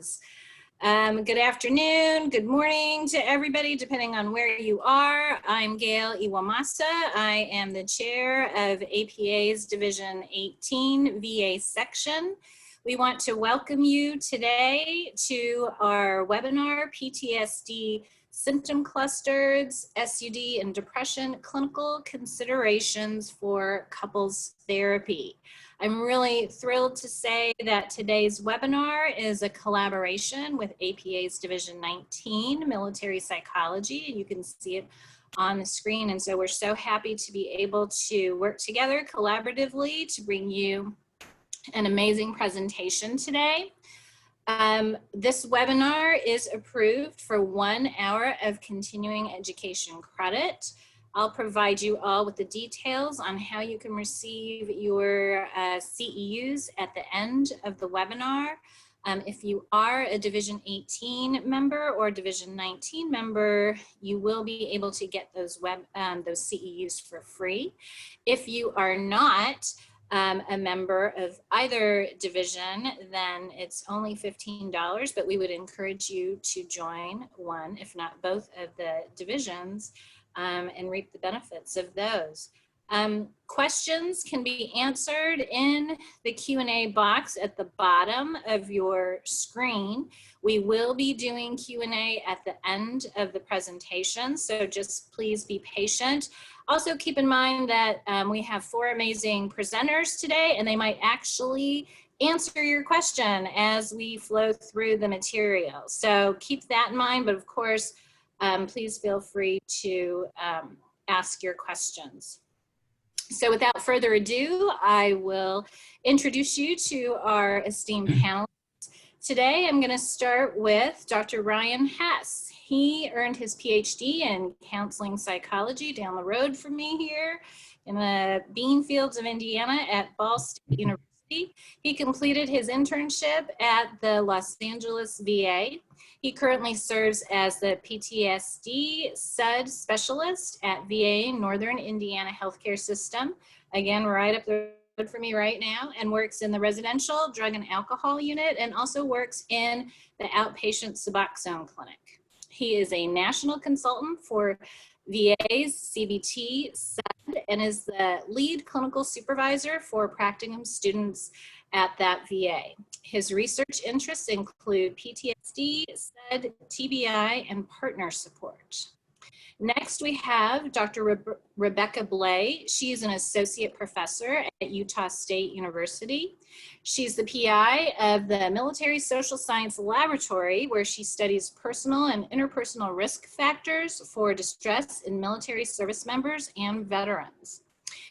is. Good afternoon, good morning to everybody, depending on where you are. I'm Gail Iwamasa. I am the chair of APA's Division 18 VA section. We want to welcome you today to our webinar, PTSD Symptom Clusters, SUD and Depression, Clinical Considerations for Couples Therapy. I'm really thrilled to say that today's webinar is a collaboration with APA's Division 19, Military Psychology, and you can see it on the screen. And so we're so happy to be able to work together collaboratively to bring you an amazing presentation today. This webinar is approved for 1 hour of continuing education credit. I'll provide you all with the details on how you can receive your CEUs at the end of the webinar. If you are a Division 18 member or Division 19 member, you will be able to get those CEUs for free. If you are not a member of either division, then it's only $15, but we would encourage you to join one, if not both of the divisions, and reap the benefits of those. Questions can be answered in the Q&A box at the bottom of your screen. We will be doing Q&A at the end of the presentation, so just please be patient. Also keep in mind that we have 4 amazing presenters today, and they might actually answer your question as we flow through the material. So keep that in mind, but of course, please feel free to ask your questions. So without further ado, I will introduce you to our esteemed panelists. Today, I'm going to start with Dr. Ryan Hess. He earned his PhD in counseling psychology down the road from me here in the bean fields of Indiana at Ball State University. He completed his internship at the Los Angeles VA. He currently serves as the PTSD SUD specialist at VA Northern Indiana Healthcare System. Again, right up the road for me right now, and works in the residential drug and alcohol unit and also works in the outpatient Suboxone clinic. He is a national consultant for VA's CBT SUD and is the lead clinical supervisor for practicum students at that VA. His research interests include PTSD, SUD, TBI, and partner support. Next, we have Dr. Rebecca Blais. She's an associate professor at Utah State University. She's the PI of the Military Social Science Laboratory, where she studies personal and interpersonal risk factors for distress in military service members and veterans.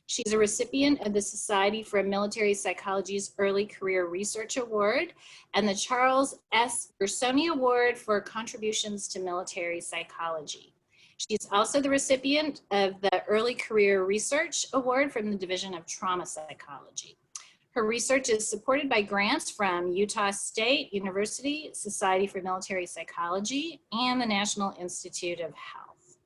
She's a recipient of the Society for Military Psychology's Early Career Research Award and the Charles S. Gersony Award for contributions to military psychology. She's also the recipient of the Early Career Research Award from the Division of Trauma Psychology. Her research is supported by grants from Utah State University, Society for Military Psychology, and the National Institute of Health.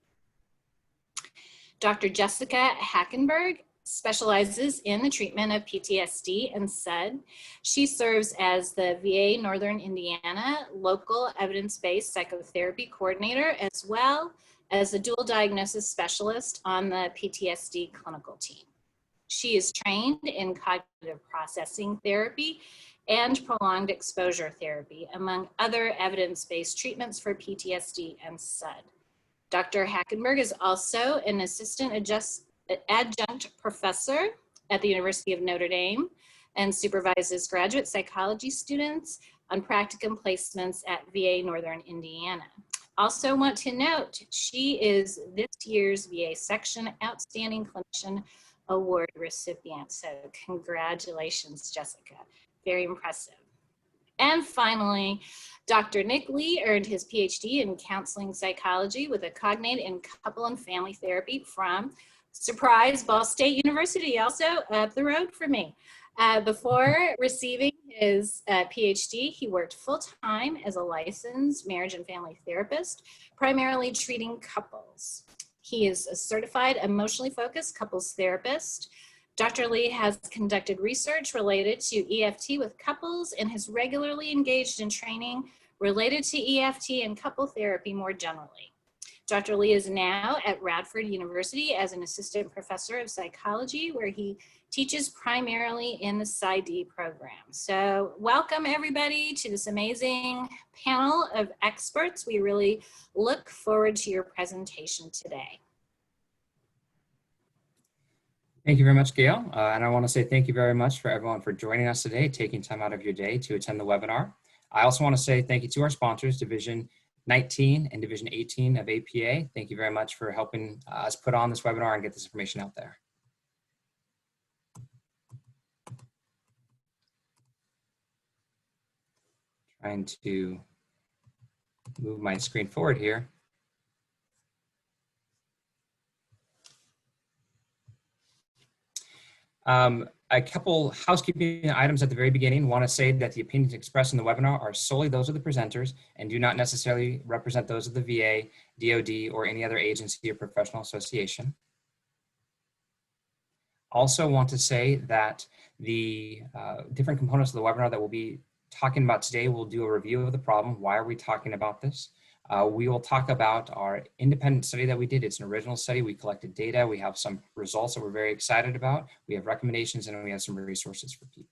Dr. Jessica Hackenberg specializes in the treatment of PTSD and SUD. She serves as the VA Northern Indiana Local Evidence-Based Psychotherapy Coordinator, as well as a dual diagnosis specialist on the PTSD clinical team. She is trained in cognitive processing therapy and prolonged exposure therapy, among other evidence-based treatments for PTSD and SUD. Dr. Hackenberg is also an assistant adjunct professor at the University of Notre Dame and supervises graduate psychology students on practicum placements at VA Northern Indiana. Also want to note, she is this year's VA Section Outstanding Clinician Award recipient. So congratulations, Jessica. Very impressive. And finally, Dr. Nick Lee earned his PhD in counseling psychology with a cognate in couple and family therapy from, surprise, Ball State University, also up the road from me. Before receiving his PhD, he worked full-time as a licensed marriage and family therapist, primarily treating couples. He is a certified emotionally focused couples therapist, Dr. Lee has conducted research related to EFT with couples and has regularly engaged in training related to EFT and couple therapy more generally. Dr. Lee is now at Radford University as an assistant professor of psychology, where he teaches primarily in the PsyD program. So welcome everybody to this amazing panel of experts. We really look forward to your presentation today. Thank you very much, Gail. And I want to say thank you very much for everyone for joining us today, taking time out of your day to attend the webinar. I also want to say thank you to our sponsors, Division 19 and Division 18 of APA. Thank you very much for helping us put on this webinar and get this information out there. Trying to move my screen forward here. A couple housekeeping items at the very beginning. Want to say that the opinions expressed in the webinar are solely those of the presenters and do not necessarily represent those of the VA, DoD, or any other agency or professional association. Also want to say that the different components of the webinar that we'll be talking about today, we'll do a review of the problem. Why are we talking about this? We will talk about our independent study that we did. It's an original study. We collected data. We have some results that we're very excited about. We have recommendations, and we have some resources for people.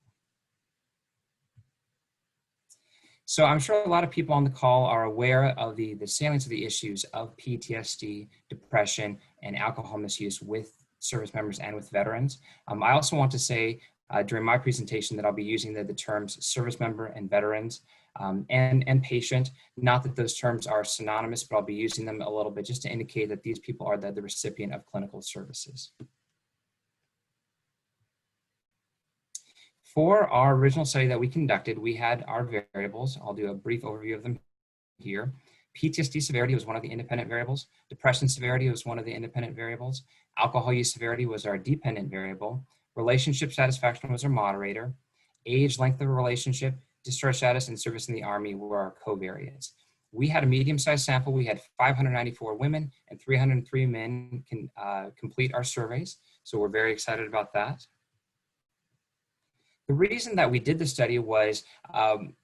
So I'm sure a lot of people on the call are aware of the salience of the issues of PTSD, depression, and alcohol misuse with service members and with veterans. I also want to say during my presentation that I'll be using the terms service member and veterans and patient. Not that those terms are synonymous, but I'll be using them a little bit just to indicate that these people are the recipient of clinical services. For our original study that we conducted, we had our variables. I'll do a brief overview of them here. PTSD severity was one of the independent variables. Depression severity was one of the independent variables. Alcohol use severity was our dependent variable. Relationship satisfaction was our moderator. Age, length of a relationship, discharge status, and service in the Army were our covariates. We had a medium-sized sample. We had 594 women and 303 men complete our surveys. So we're very excited about that. The reason that we did the study was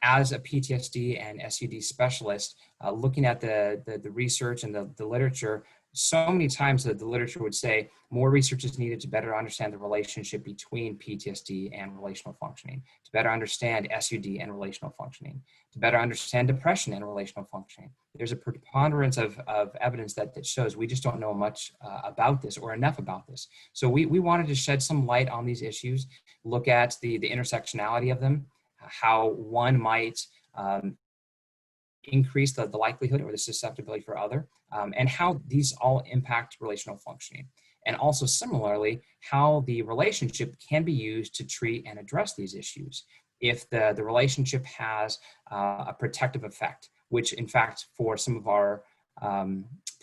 as a PTSD and SUD specialist, looking at the research and the literature, so many times that the literature would say more research is needed to better understand the relationship between PTSD and relational functioning, to better understand SUD and relational functioning, to better understand depression and relational functioning. There's a preponderance of evidence that shows we just don't know much about this or enough about this. So we wanted to shed some light on these issues, look at the intersectionality of them, how one might increase the likelihood or the susceptibility for other, and how these all impact relational functioning. And also similarly, how the relationship can be used to treat and address these issues. If the relationship has a protective effect, which in fact for some of our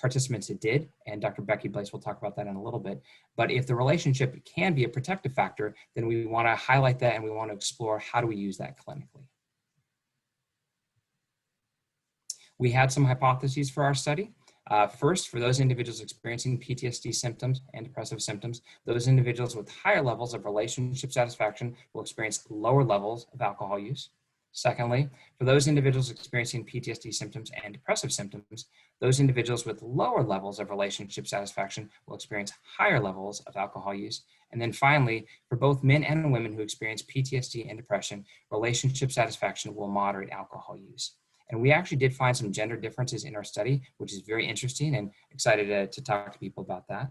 participants it did, and Dr. Becky Blais will talk about that in a little bit. But if the relationship can be a protective factor, then we want to highlight that and we want to explore how do we use that clinically. We had some hypotheses for our study. First, for those individuals experiencing PTSD symptoms and depressive symptoms, those individuals with higher levels of relationship satisfaction will experience lower levels of alcohol use. Secondly, for those individuals experiencing PTSD symptoms and depressive symptoms, those individuals with lower levels of relationship satisfaction will experience higher levels of alcohol use. And then finally, for both men and women who experience PTSD and depression, relationship satisfaction will moderate alcohol use. And we actually did find some gender differences in our study, which is very interesting, and excited to talk to people about that.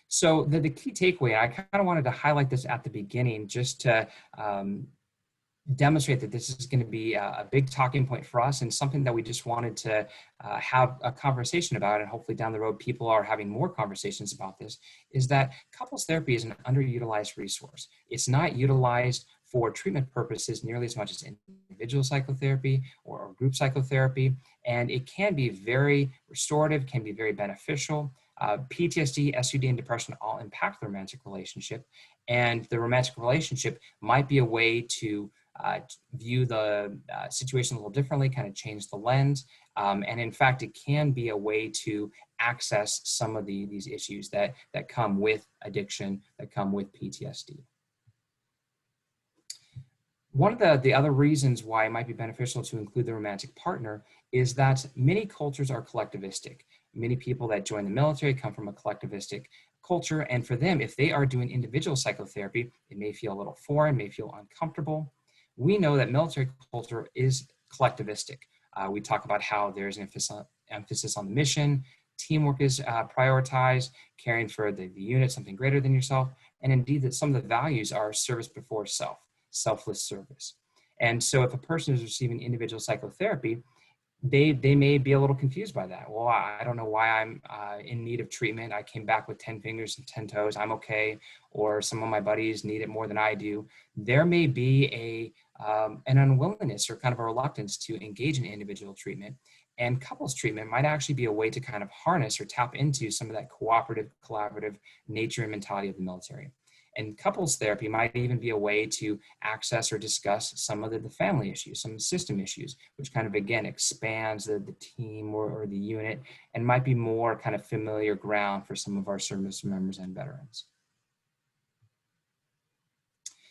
So the key takeaway, I kind of wanted to highlight this at the beginning just to demonstrate that this is going to be a big talking point for us and something that we just wanted to have a conversation about, and hopefully down the road people are having more conversations about this, is that couples therapy is an underutilized resource. It's not utilized for treatment purposes nearly as much as individual psychotherapy or group psychotherapy, and it can be very restorative, can be very beneficial. PTSD, SUD, and depression all impact the romantic relationship, and the romantic relationship might be a way to view the situation a little differently, kind of change the lens. And in fact, it can be a way to access some of these issues that come with addiction, that come with PTSD. One of the other reasons why it might be beneficial to include the romantic partner is that many cultures are collectivistic. Many people that join the military come from a collectivistic culture, and for them, if they are doing individual psychotherapy, it may feel a little foreign, may feel uncomfortable. We know that military culture is collectivistic. We talk about how there's an emphasis on the mission, teamwork is prioritized, caring for the unit, something greater than yourself, and indeed that some of the values are service before self, selfless service. And so if a person is receiving individual psychotherapy, they may be a little confused by that. Well, I don't know why I'm in need of treatment. I came back with 10 fingers and 10 toes. I'm okay. Or some of my buddies need it more than I do. There may be an unwillingness or kind of a reluctance to engage in individual treatment. And couples treatment might actually be a way to kind of harness or tap into some of that cooperative, collaborative nature and mentality of the military. And couples therapy might even be a way to access or discuss some of the family issues, some system issues, which kind of, again, expands the team or the unit and might be more kind of familiar ground for some of our service members and veterans.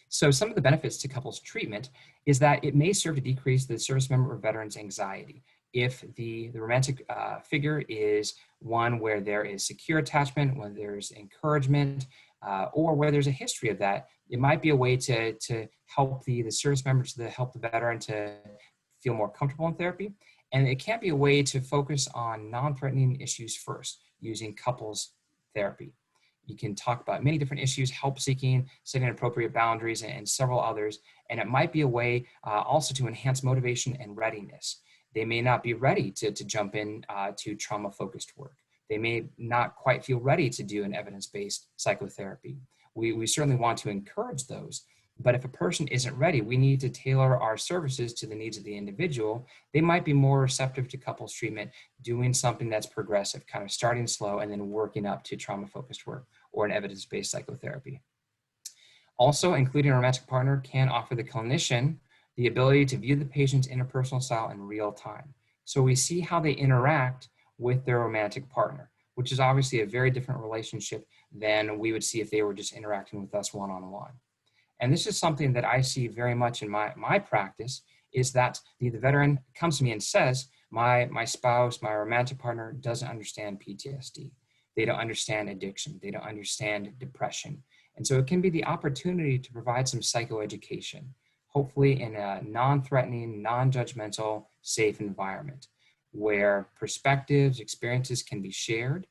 So some of the benefits to couples treatment is that it may serve to decrease the service member or veteran's anxiety. If the romantic figure is one where there is secure attachment, where there's encouragement, or where there's a history of that, it might be a way to help the service member, to help the veteran to feel more comfortable in therapy. And it can be a way to focus on non-threatening issues first, using couples therapy. You can talk about many different issues, help seeking, setting appropriate boundaries, and several others. And it might be a way also to enhance motivation and readiness. They may not be ready to jump in to trauma-focused work. They may not quite feel ready to do an evidence-based psychotherapy. We certainly want to encourage those, but if a person isn't ready, we need to tailor our services to the needs of the individual. They might be more receptive to couples treatment, doing something that's progressive, kind of starting slow and then working up to trauma-focused work or an evidence-based psychotherapy. Also, including a romantic partner can offer the clinician the ability to view the patient's interpersonal style in real time. So we see how they interact with their romantic partner, which is obviously a very different relationship than we would see if they were just interacting with us one-on-one. And this is something that I see very much in my practice, is that the veteran comes to me and says, my spouse, my romantic partner doesn't understand PTSD. They don't understand addiction. They don't understand depression. And so it can be the opportunity to provide some psychoeducation, hopefully in a non-threatening, non-judgmental, safe environment, where perspectives, experiences can be shared,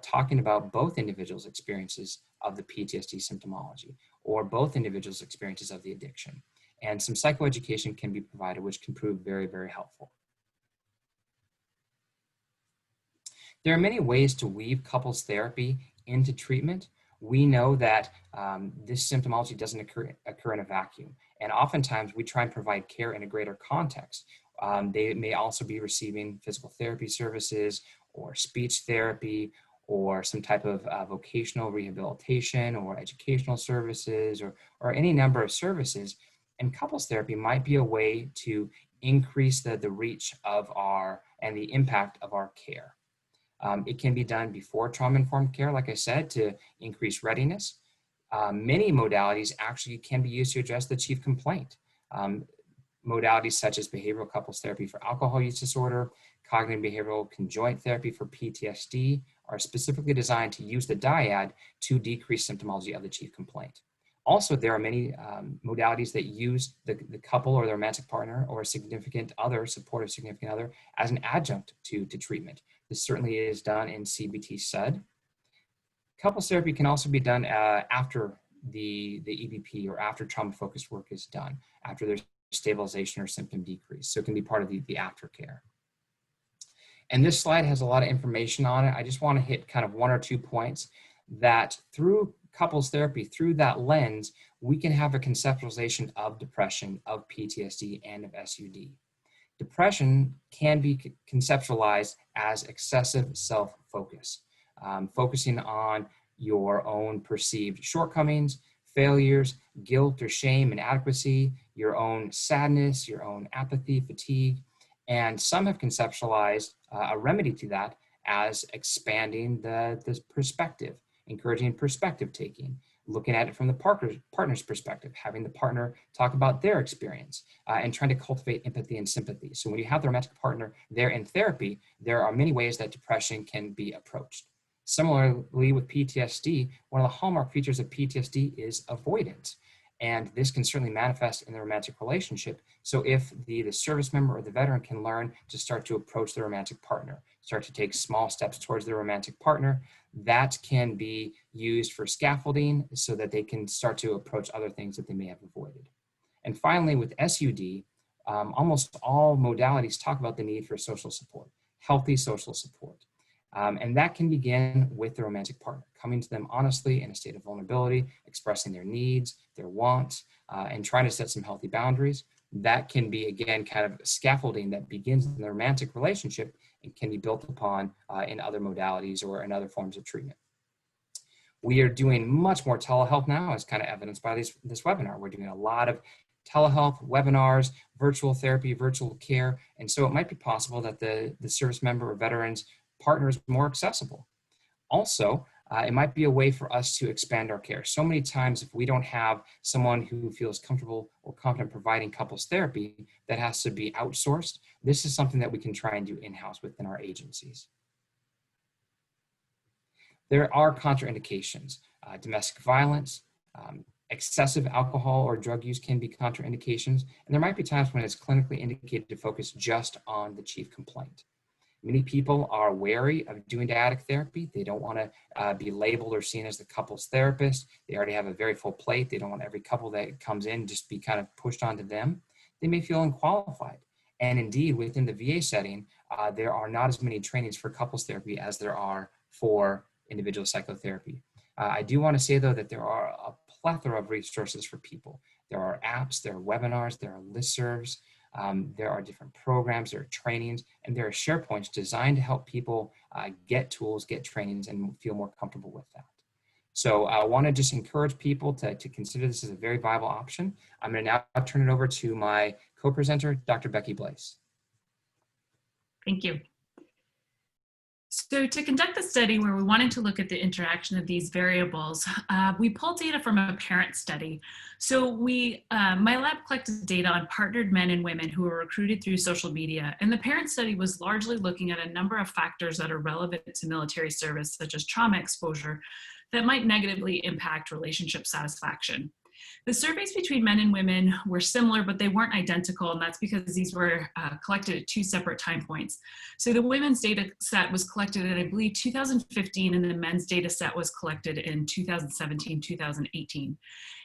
talking about both individuals' experiences of the PTSD symptomology or both individuals' experiences of the addiction. And some psychoeducation can be provided, which can prove very, very helpful. There are many ways to weave couples therapy into treatment. We know that this symptomology doesn't occur in a vacuum. And oftentimes we try and provide care in a greater context. They may also be receiving physical therapy services or speech therapy or some type of vocational rehabilitation or educational services or any number of services. And couples therapy might be a way to increase the reach of and the impact of our care. It can be done before trauma-informed care, like I said, to increase readiness. Many modalities actually can be used to address the chief complaint. Modalities such as behavioral couples therapy for alcohol use disorder, cognitive behavioral conjoint therapy for PTSD are specifically designed to use the dyad to decrease symptomology of the chief complaint. Also, there are many modalities that use the couple or the romantic partner or a significant other, supportive significant other, as an adjunct to treatment. This certainly is done in CBT SUD. Couples therapy can also be done after the EBP or after trauma-focused work is done, after there's stabilization or symptom decrease. So it can be part of the aftercare. And this slide has a lot of information on it. I just want to hit kind of one or 2 points that through couples therapy, through that lens, we can have a conceptualization of depression, of PTSD, and of SUD. Depression can be conceptualized as excessive self-focus, focusing on your own perceived shortcomings, failures, guilt or shame, inadequacy, your own sadness, your own apathy, fatigue. And some have conceptualized a remedy to that as expanding the perspective, encouraging perspective taking, looking at it from the partner's perspective, having the partner talk about their experience, and trying to cultivate empathy and sympathy. So when you have the romantic partner there in therapy, there are many ways that depression can be approached. Similarly with PTSD, one of the hallmark features of PTSD is avoidance. And this can certainly manifest in the romantic relationship. So if the service member or the veteran can learn to start to approach the romantic partner, start to take small steps towards the romantic partner, that can be used for scaffolding so that they can start to approach other things that they may have avoided. And finally, with SUD, almost all modalities talk about the need for social support, healthy social support. And that can begin with the romantic partner, coming to them honestly in a state of vulnerability, expressing their needs, their wants, and trying to set some healthy boundaries. That can be, again, kind of scaffolding that begins in the romantic relationship and can be built upon in other modalities or in other forms of treatment. We are doing much more telehealth now, as kind of evidenced by this webinar. We're doing a lot of telehealth webinars, virtual therapy, virtual care, and so it might be possible that the service member or veteran's partner is more accessible. Also, it might be a way for us to expand our care. So many times, if we don't have someone who feels comfortable or confident providing couples therapy, that has to be outsourced. This is something that we can try and do in-house within our agencies. There are contraindications. Domestic violence, excessive alcohol or drug use can be contraindications, and there might be times when it's clinically indicated to focus just on the chief complaint. Many people are wary of doing dyadic therapy. They don't want to be labeled or seen as the couple's therapist. They already have a very full plate. They don't want every couple that comes in just be kind of pushed onto them. They may feel unqualified. And indeed, within the VA setting, there are not as many trainings for couples therapy as there are for individual psychotherapy. I do want to say, though, that there are a plethora of resources for people. There are apps, there are webinars, there are listservs. There are different programs, there are trainings, and there are SharePoints designed to help people get tools, get trainings, and feel more comfortable with that. So I want to just encourage people to consider this as a very viable option. I'm going to now turn it over to my co-presenter, Dr. Becky Blais. Thank you. So to conduct the study where we wanted to look at the interaction of these variables, we pulled data from a parent study. So my lab collected data on partnered men and women who were recruited through social media. And the parent study was largely looking at a number of factors that are relevant to military service, such as trauma exposure, that might negatively impact relationship satisfaction. The surveys between men and women were similar, but they weren't identical, and that's because these were collected at two separate time points. So the women's data set was collected in, I believe, 2015, and the men's data set was collected in 2017, 2018.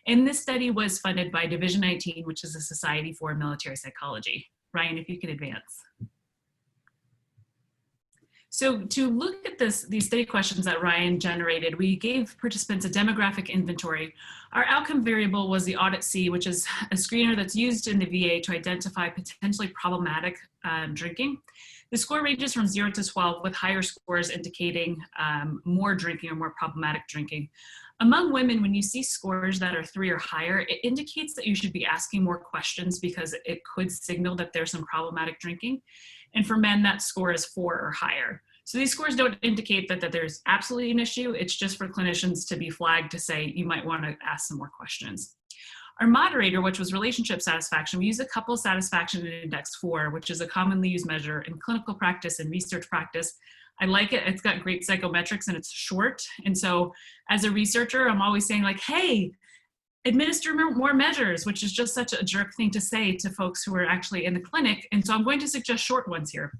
And this study was funded by Division 19, which is the Society for Military Psychology. Ryan, if you could advance. So to look at these study questions that Ryan generated, we gave participants a demographic inventory. Our outcome variable was the Audit C, which is a screener that's used in the VA to identify potentially problematic drinking. The score ranges from 0 to 12, with higher scores indicating more drinking or more problematic drinking. Among women, when you see scores that are 3 or higher, it indicates that you should be asking more questions because it could signal that there's some problematic drinking. And for men, that score is 4 or higher. So these scores don't indicate that there's absolutely an issue. It's just for clinicians to be flagged to say you might want to ask some more questions. Our moderator, which was relationship satisfaction, we use a couple satisfaction index 4, which is a commonly used measure in clinical practice and research practice. I like it. It's got great psychometrics and it's short. And so as a researcher, I'm always saying like, hey, administer more measures, which is just such a jerk thing to say to folks who are actually in the clinic. And so I'm going to suggest short ones here.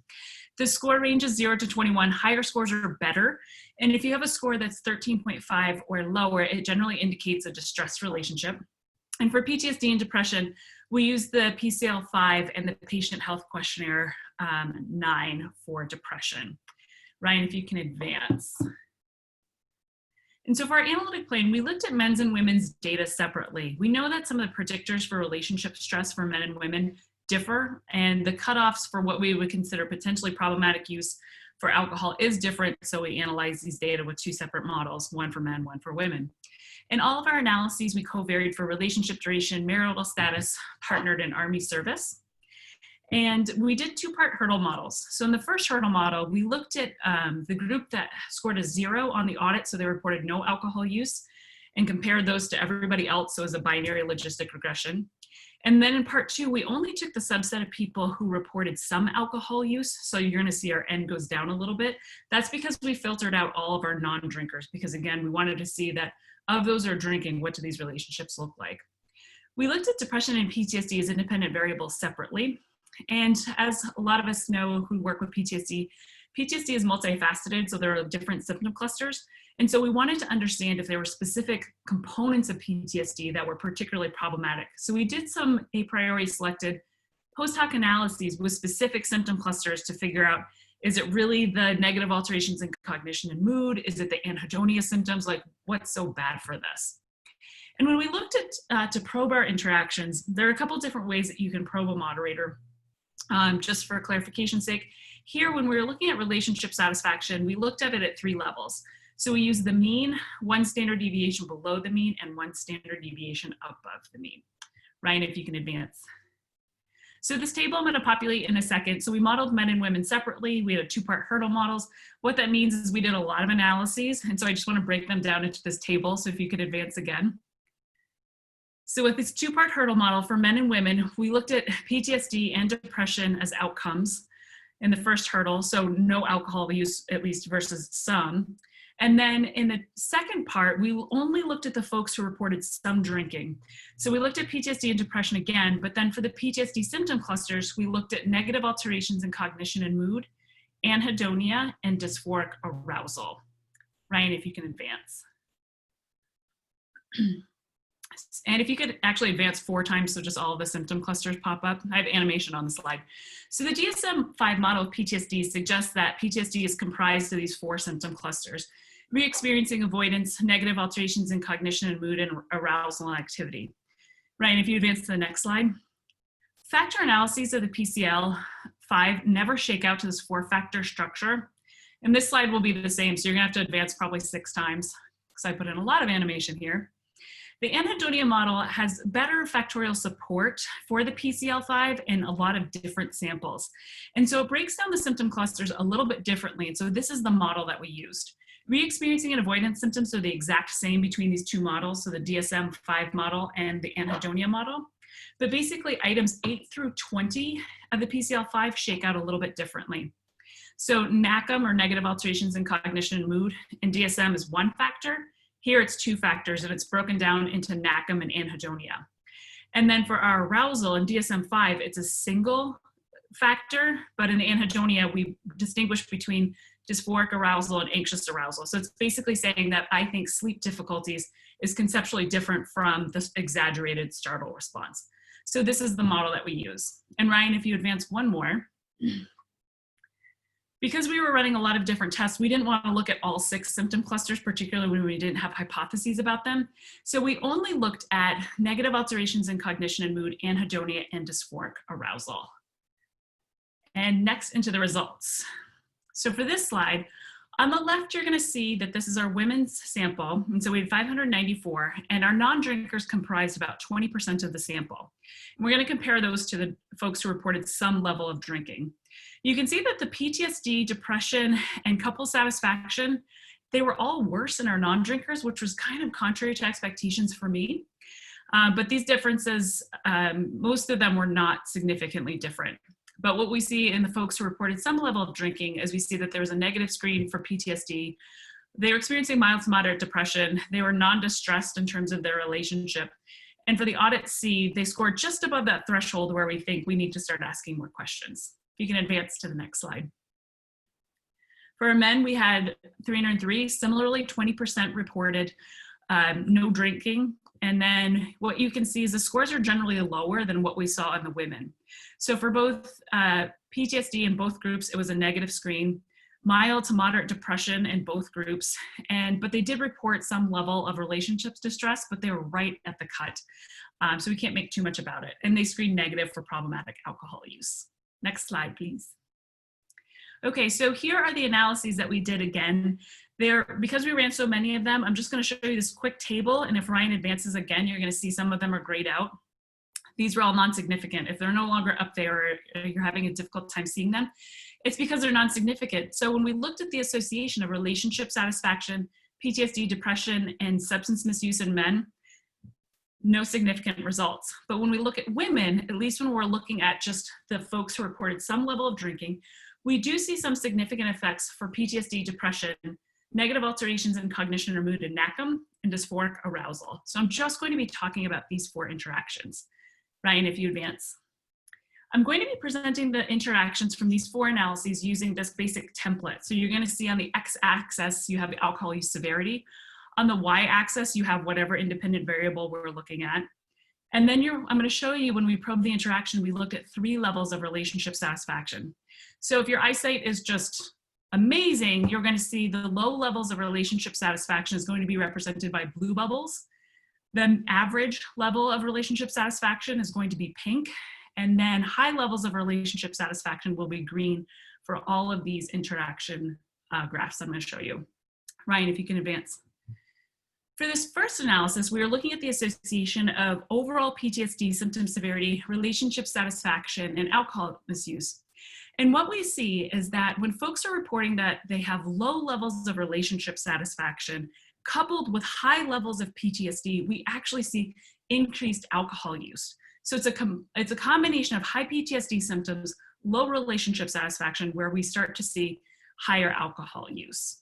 The score range is 0 to 21. Higher scores are better. And if you have a score that's 13.5 or lower, it generally indicates a distressed relationship. And for PTSD and depression, we use the PCL-5 and the Patient Health Questionnaire 9 for depression. Ryan, if you can advance. And so for our analytic plan, we looked at men's and women's data separately. We know that some of the predictors for relationship stress for men and women differ, and the cutoffs for what we would consider potentially problematic use for alcohol is different. So we analyze these data with 2 separate models, one for men, one for women. In all of our analyses, we covaried for relationship duration, marital status, partnered, and Army service. And we did two-part hurdle models. So in the first hurdle model, we looked at the group that scored a 0 on the audit, so they reported no alcohol use, and compared those to everybody else, so as a binary logistic regression. And then in part 2, we only took the subset of people who reported some alcohol use, so you're gonna see our N goes down a little bit. That's because we filtered out all of our non-drinkers, because again, we wanted to see that of those who are drinking, what do these relationships look like? We looked at depression and PTSD as independent variables separately. And as a lot of us know who work with PTSD, PTSD is multifaceted, so there are different symptom clusters. And so we wanted to understand if there were specific components of PTSD that were particularly problematic. So we did some a priori selected post hoc analyses with specific symptom clusters to figure out, is it really the negative alterations in cognition and mood? Is it the anhedonia symptoms? Like, what's so bad for this? And when we looked at to probe our interactions, there are a couple different ways that you can probe a moderator. Just for clarification's sake, here when we were looking at relationship satisfaction, we looked at it at 3 levels. So we used the mean, 1 standard deviation below the mean, and 1 standard deviation above the mean. Ryan, if you can advance. So this table I'm going to populate in a second. So we modeled men and women separately. We had 2-part hurdle models. What that means is we did a lot of analyses, and so I just want to break them down into this table. So if you could advance again. So with this 2-part hurdle model for men and women, we looked at PTSD and depression as outcomes in the first hurdle, so no alcohol use at least versus some. And then in the second part, we only looked at the folks who reported some drinking. So we looked at PTSD and depression again, but then for the PTSD symptom clusters, we looked at negative alterations in cognition and mood, anhedonia, and dysphoric arousal. Ryan, if you can advance. And if you could actually advance 4 times, so just all of the symptom clusters pop up. I have animation on the slide. So the DSM-5 model of PTSD suggests that PTSD is comprised of these 4 symptom clusters: re-experiencing avoidance, negative alterations in cognition and mood, and arousal and activity. Ryan, if you advance to the next slide. Factor analyses of the PCL-5 never shake out to this 4-factor structure. And this slide will be the same, so you're gonna have to advance probably 6 times, because I put in a lot of animation here. The anhedonia model has better factorial support for the PCL-5 in a lot of different samples. And so it breaks down the symptom clusters a little bit differently. And so this is the model that we used. Re-experiencing and avoidance symptoms are the exact same between these 2 models, so the DSM-5 model and the anhedonia model. But basically items 8 through 20 of the PCL-5 shake out a little bit differently. So NACM, or negative alterations in cognition and mood, in DSM is 1 factor. Here it's 2 factors, and it's broken down into NACM and anhedonia. And then for our arousal in DSM-5, it's a single factor, but in the anhedonia, we distinguish between dysphoric arousal and anxious arousal. So it's basically saying that I think sleep difficulties is conceptually different from this exaggerated startle response. So this is the model that we use. And Ryan, if you advance 1 more. Because we were running a lot of different tests, we didn't want to look at all 6 symptom clusters, particularly when we didn't have hypotheses about them. So we only looked at negative alterations in cognition and mood, anhedonia, and dysphoric arousal. And next into the results. So for this slide, on the left, you're going to see that this is our women's sample. And so we had 594, and our non-drinkers comprised about 20% of the sample. And we're going to compare those to the folks who reported some level of drinking. You can see that the PTSD, depression, and couple satisfaction, they were all worse in our non-drinkers, which was kind of contrary to expectations for me. But these differences, most of them were not significantly different. But what we see in the folks who reported some level of drinking is we see that there was a negative screen for PTSD. They were experiencing mild to moderate depression. They were non-distressed in terms of their relationship. And for the audit C, they scored just above that threshold where we think we need to start asking more questions. If you can advance to the next slide. For our men, we had 303. Similarly, 20% reported no drinking. And then what you can see is the scores are generally lower than what we saw in the women. So for both PTSD in both groups, it was a negative screen, mild to moderate depression in both groups. But they did report some level of relationships distress, but they were right at the cut. So we can't make too much about it. And they screened negative for problematic alcohol use. Next slide, please. Okay, so here are the analyses that we did again. Because we ran so many of them, I'm just going to show you this quick table, and if Ryan advances again, you're going to see some of them are grayed out. These are all non-significant. If they're no longer up there or you're having a difficult time seeing them, it's because they're non-significant. So when we looked at the association of relationship satisfaction, PTSD, depression, and substance misuse in men, no significant results. But when we look at women, at least when we're looking at just the folks who reported some level of drinking, we do see some significant effects for PTSD, depression, negative alterations in cognition or mood in NACM, and dysphoric arousal. So I'm just going to be talking about these 4 interactions. Ryan, if you advance. I'm going to be presenting the interactions from these 4 analyses using this basic template. So you're going to see on the x-axis, you have the alcohol use severity. On the y-axis, you have whatever independent variable we're looking at. And then I'm going to show you when we probe the interaction, we looked at 3 levels of relationship satisfaction. So if your eyesight is just amazing, you're going to see the low levels of relationship satisfaction is going to be represented by blue bubbles. The average level of relationship satisfaction is going to be pink. And then high levels of relationship satisfaction will be green for all of these interaction graphs I'm going to show you. Ryan, if you can advance. For this first analysis, we are looking at the association of overall PTSD symptom severity, relationship satisfaction, and alcohol misuse. And what we see is that when folks are reporting that they have low levels of relationship satisfaction, coupled with high levels of PTSD, we actually see increased alcohol use. So it's a combination of high PTSD symptoms, low relationship satisfaction, where we start to see higher alcohol use.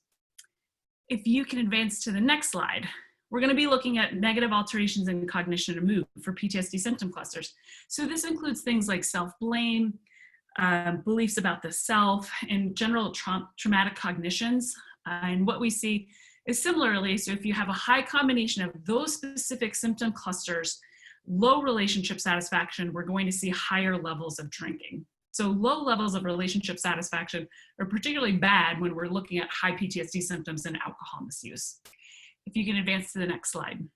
If you can advance to the next slide, we're going to be looking at negative alterations in cognition and mood for PTSD symptom clusters. So this includes things like self-blame, beliefs about the self, and general traumatic cognitions. And what we see is similarly, so if you have a high combination of those specific symptom clusters, low relationship satisfaction, we're going to see higher levels of drinking. So low levels of relationship satisfaction are particularly bad when we're looking at high PTSD symptoms and alcohol misuse. If you can advance to the next slide.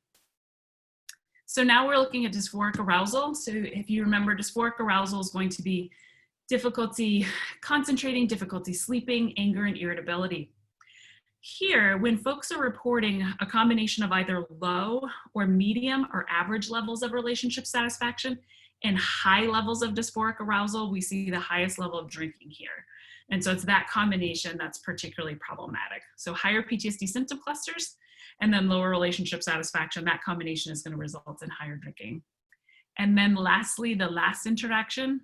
So now we're looking at dysphoric arousal. So if you remember, dysphoric arousal is going to be difficulty concentrating, difficulty sleeping, anger, and irritability. Here, when folks are reporting a combination of either low or medium or average levels of relationship satisfaction and high levels of dysphoric arousal, we see the highest level of drinking here. And so it's that combination that's particularly problematic. So higher PTSD symptom clusters and then lower relationship satisfaction, that combination is going to result in higher drinking. And then lastly, the last interaction.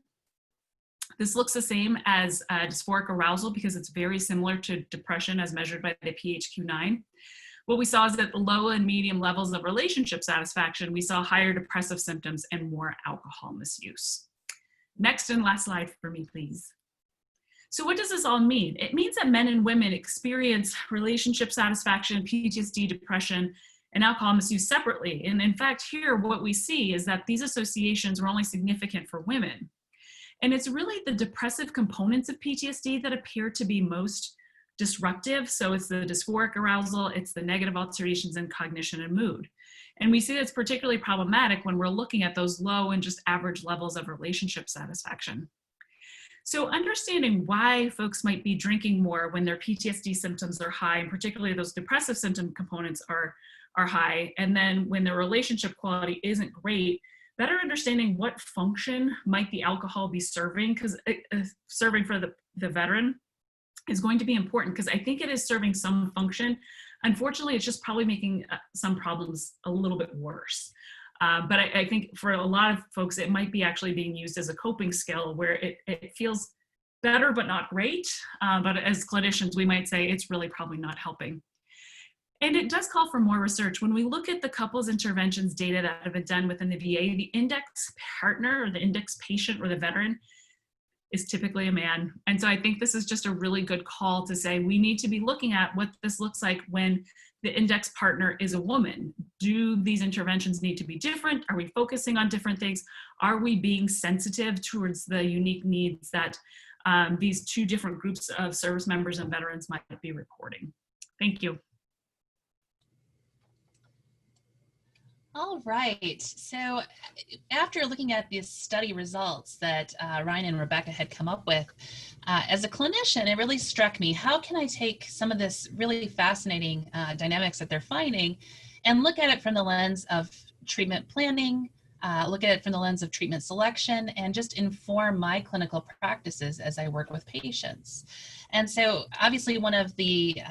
This looks the same as dysphoric arousal because it's very similar to depression as measured by the PHQ-9. What we saw is that the low and medium levels of relationship satisfaction, we saw higher depressive symptoms and more alcohol misuse. Next and last slide for me, please. So what does this all mean? It means that men and women experience relationship satisfaction, PTSD, depression, and alcohol misuse separately. And in fact, here what we see is that these associations are only significant for women. And it's really the depressive components of PTSD that appear to be most disruptive. So it's the dysphoric arousal, it's the negative alterations in cognition and mood. And we see that's particularly problematic when we're looking at those low and just average levels of relationship satisfaction. So understanding why folks might be drinking more when their PTSD symptoms are high, and particularly those depressive symptom components are high, and then when their relationship quality isn't great, better understanding what function might the alcohol be serving, because serving for the veteran is going to be important, because I think it is serving some function. Unfortunately, it's just probably making some problems a little bit worse. But I think for a lot of folks, it might be actually being used as a coping skill where it feels better, but not great. But as clinicians, we might say it's really probably not helping. And it does call for more research. When we look at the couples interventions data that have been done within the VA, the index partner or the index patient or the veteran is typically a man. And so I think this is just a really good call to say we need to be looking at what this looks like when the index partner is a woman. Do these interventions need to be different? Are we focusing on different things? Are we being sensitive towards the unique needs that these two different groups of service members and veterans might be reporting? Thank you. All right. So after looking at these study results that Ryan and Rebecca had come up with, as a clinician, it really struck me, how can I take some of this really fascinating dynamics that they're finding and look at it from the lens of treatment planning, look at it from the lens of treatment selection, and just inform my clinical practices as I work with patients. And so obviously one of the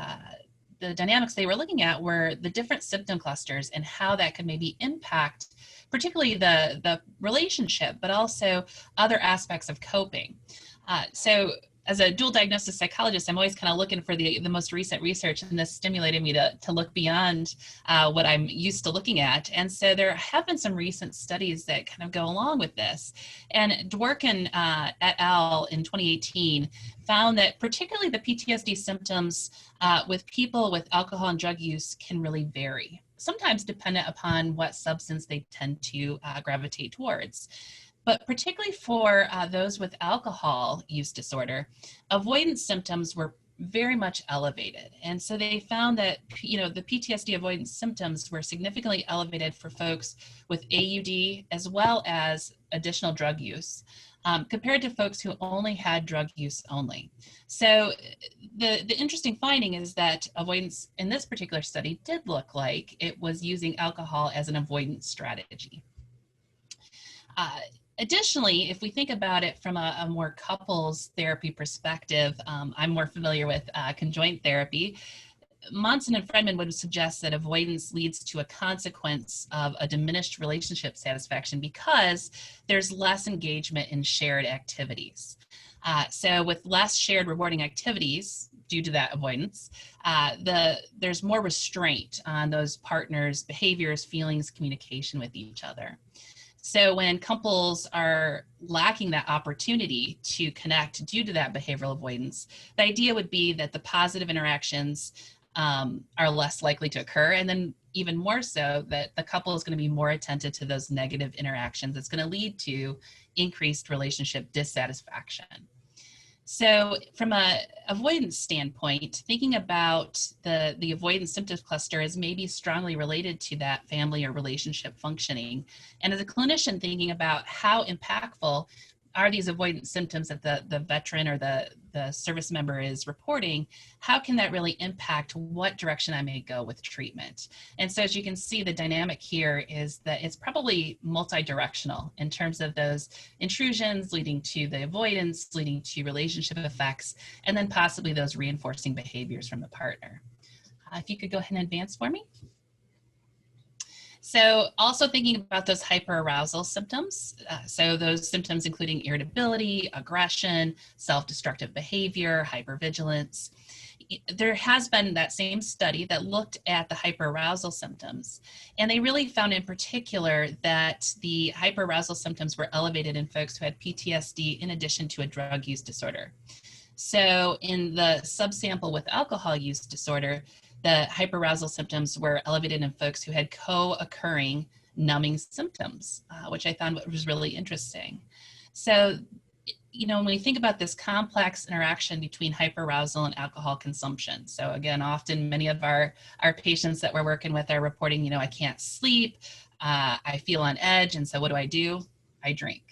dynamics they were looking at were the different symptom clusters and how that could maybe impact particularly the relationship, but also other aspects of coping. So as a dual diagnosis psychologist, I'm always kind of looking for the most recent research, and this stimulated me to look beyond what I'm used to looking at. And so there have been some recent studies that kind of go along with this. And Dworkin et al. In 2018 found that particularly the PTSD symptoms with people with alcohol and drug use can really vary, sometimes dependent upon what substance they tend to gravitate towards. But particularly for those with alcohol use disorder, avoidance symptoms were very much elevated. And so they found that, the PTSD avoidance symptoms were significantly elevated for folks with AUD as well as additional drug use, compared to folks who only had drug use only. So the interesting finding is that avoidance in this particular study did look like it was using alcohol as an avoidance strategy. Additionally, if we think about it from a more couples therapy perspective, I'm more familiar with conjoint therapy. Monson and Friedman would suggest that avoidance leads to a consequence of a diminished relationship satisfaction because there's less engagement in shared activities. So with less shared rewarding activities due to that avoidance, there's more restraint on those partners' behaviors, feelings, communication with each other. So when couples are lacking that opportunity to connect due to that behavioral avoidance, the idea would be that the positive interactions are less likely to occur. And then even more so that the couple is going to be more attentive to those negative interactions. It's going to lead to increased relationship dissatisfaction. So from an avoidance standpoint, thinking about the avoidance symptoms cluster is maybe strongly related to that family or relationship functioning. And as a clinician, thinking about how impactful are these avoidance symptoms that the veteran or the service member is reporting, how can that really impact what direction I may go with treatment? And so as you can see, the dynamic here is that it's probably multi-directional in terms of those intrusions leading to the avoidance, leading to relationship effects, and then possibly those reinforcing behaviors from the partner. If you could go ahead and advance for me. So also thinking about those hyperarousal symptoms. So those symptoms including irritability, aggression, self-destructive behavior, hypervigilance. There has been that same study that looked at the hyperarousal symptoms, and they really found in particular that the hyperarousal symptoms were elevated in folks who had PTSD in addition to a drug use disorder. So in the subsample with alcohol use disorder, the hyperarousal symptoms were elevated in folks who had co-occurring numbing symptoms, which I found was really interesting. So, when we think about this complex interaction between hyperarousal and alcohol consumption, so again, often many of our patients that we're working with are reporting, I can't sleep, I feel on edge, and so what do? I drink.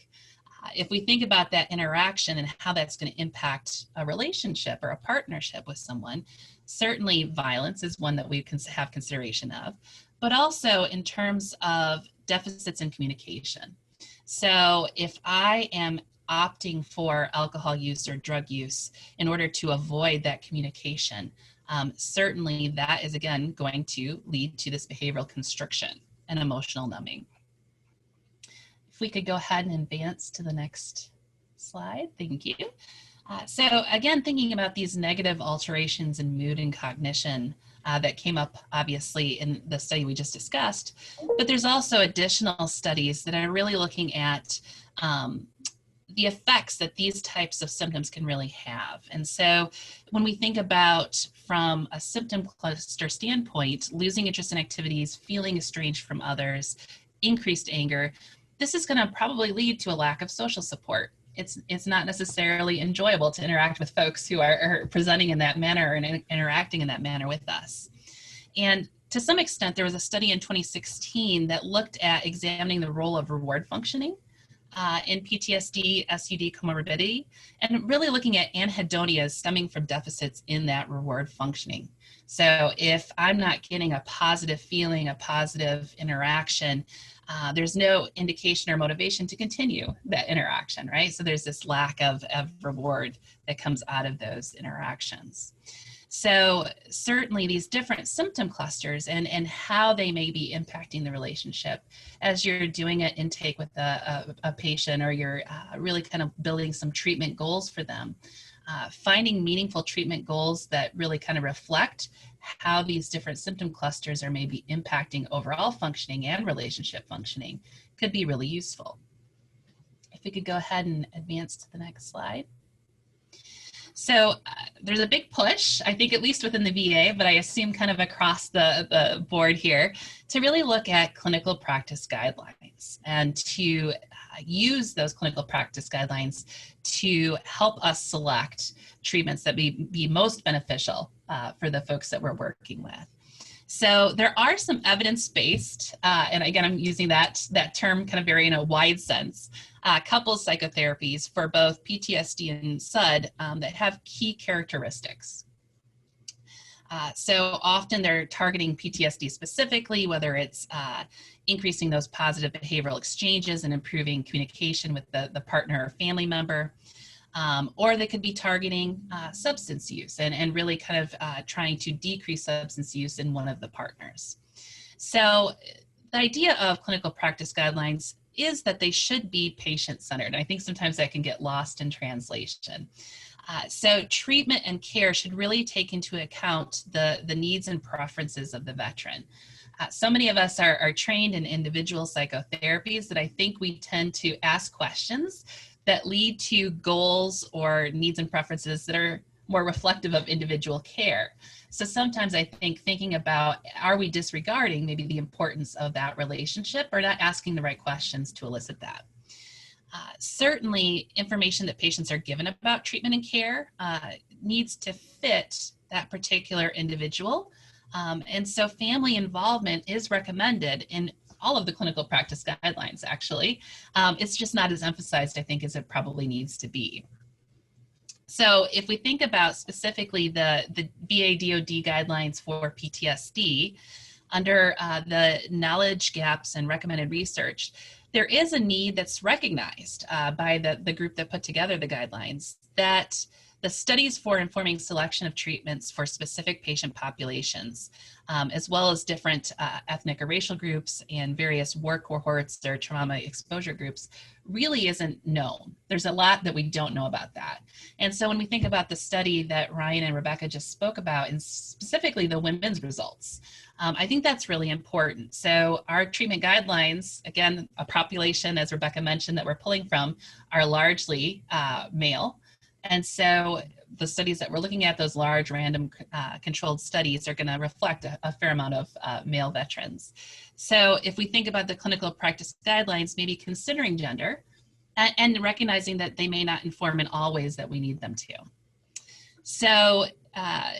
If we think about that interaction and how that's going to impact a relationship or a partnership with someone, certainly violence is one that we can have consideration of, but also in terms of deficits in communication. So if I am opting for alcohol use or drug use in order to avoid that communication, certainly that is again going to lead to this behavioral constriction and emotional numbing. If we could go ahead and advance to the next slide, thank you. So again, thinking about these negative alterations in mood and cognition that came up obviously in the study we just discussed, but there's also additional studies that are really looking at the effects that these types of symptoms can really have. And so when we think about from a symptom cluster standpoint, losing interest in activities, feeling estranged from others, increased anger, this is going to probably lead to a lack of social support. It's not necessarily enjoyable to interact with folks who are presenting in that manner and interacting in that manner with us. And to some extent, there was a study in 2016 that looked at examining the role of reward functioning in PTSD, SUD comorbidity, and really looking at anhedonias stemming from deficits in that reward functioning. So if I'm not getting a positive feeling, a positive interaction, there's no indication or motivation to continue that interaction, right? So there's this lack of reward that comes out of those interactions. So certainly these different symptom clusters and how they may be impacting the relationship as you're doing an intake with a patient, or you're really kind of building some treatment goals for them. Finding meaningful treatment goals that really kind of reflect how these different symptom clusters are maybe impacting overall functioning and relationship functioning could be really useful. If we could go ahead and advance to the next slide. So there's a big push, I think, at least within the VA, but I assume kind of across the board here, to really look at clinical practice guidelines and to use those clinical practice guidelines to help us select treatments that be most beneficial for the folks that we're working with. So there are some evidence-based, and again, I'm using that term kind of very in a wide sense, couples psychotherapies for both PTSD and SUD that have key characteristics. So often they're targeting PTSD specifically, whether it's increasing those positive behavioral exchanges and improving communication with the partner or family member. Or they could be targeting substance use and really kind of trying to decrease substance use in one of the partners. So the idea of clinical practice guidelines is that they should be patient-centered. I think sometimes that can get lost in translation. So treatment and care should really take into account the needs and preferences of the veteran. So many of us are trained in individual psychotherapies that I think we tend to ask questions that lead to goals or needs and preferences that are more reflective of individual care. So sometimes I think thinking about, are we disregarding maybe the importance of that relationship or not asking the right questions to elicit that? Certainly information that patients are given about treatment and care needs to fit that particular individual. And so family involvement is recommended in all of the clinical practice guidelines, actually. It's just not as emphasized, I think, as it probably needs to be. So if we think about specifically the VA-DoD guidelines for PTSD, under the knowledge gaps and recommended research, there is a need that's recognized by the group that put together the guidelines, that the studies for informing selection of treatments for specific patient populations, as well as different ethnic or racial groups and various work cohorts or trauma exposure groups, really isn't known. There's a lot that we don't know about that. And so when we think about the study that Ryan and Rebecca just spoke about, and specifically the women's results, I think that's really important. So our treatment guidelines, again, a population, as Rebecca mentioned, that we're pulling from, are largely male. And so the studies that we're looking at, those large random controlled studies, are going to reflect a fair amount of male veterans. So if we think about the clinical practice guidelines, maybe considering gender and recognizing that they may not inform in all ways that we need them to. So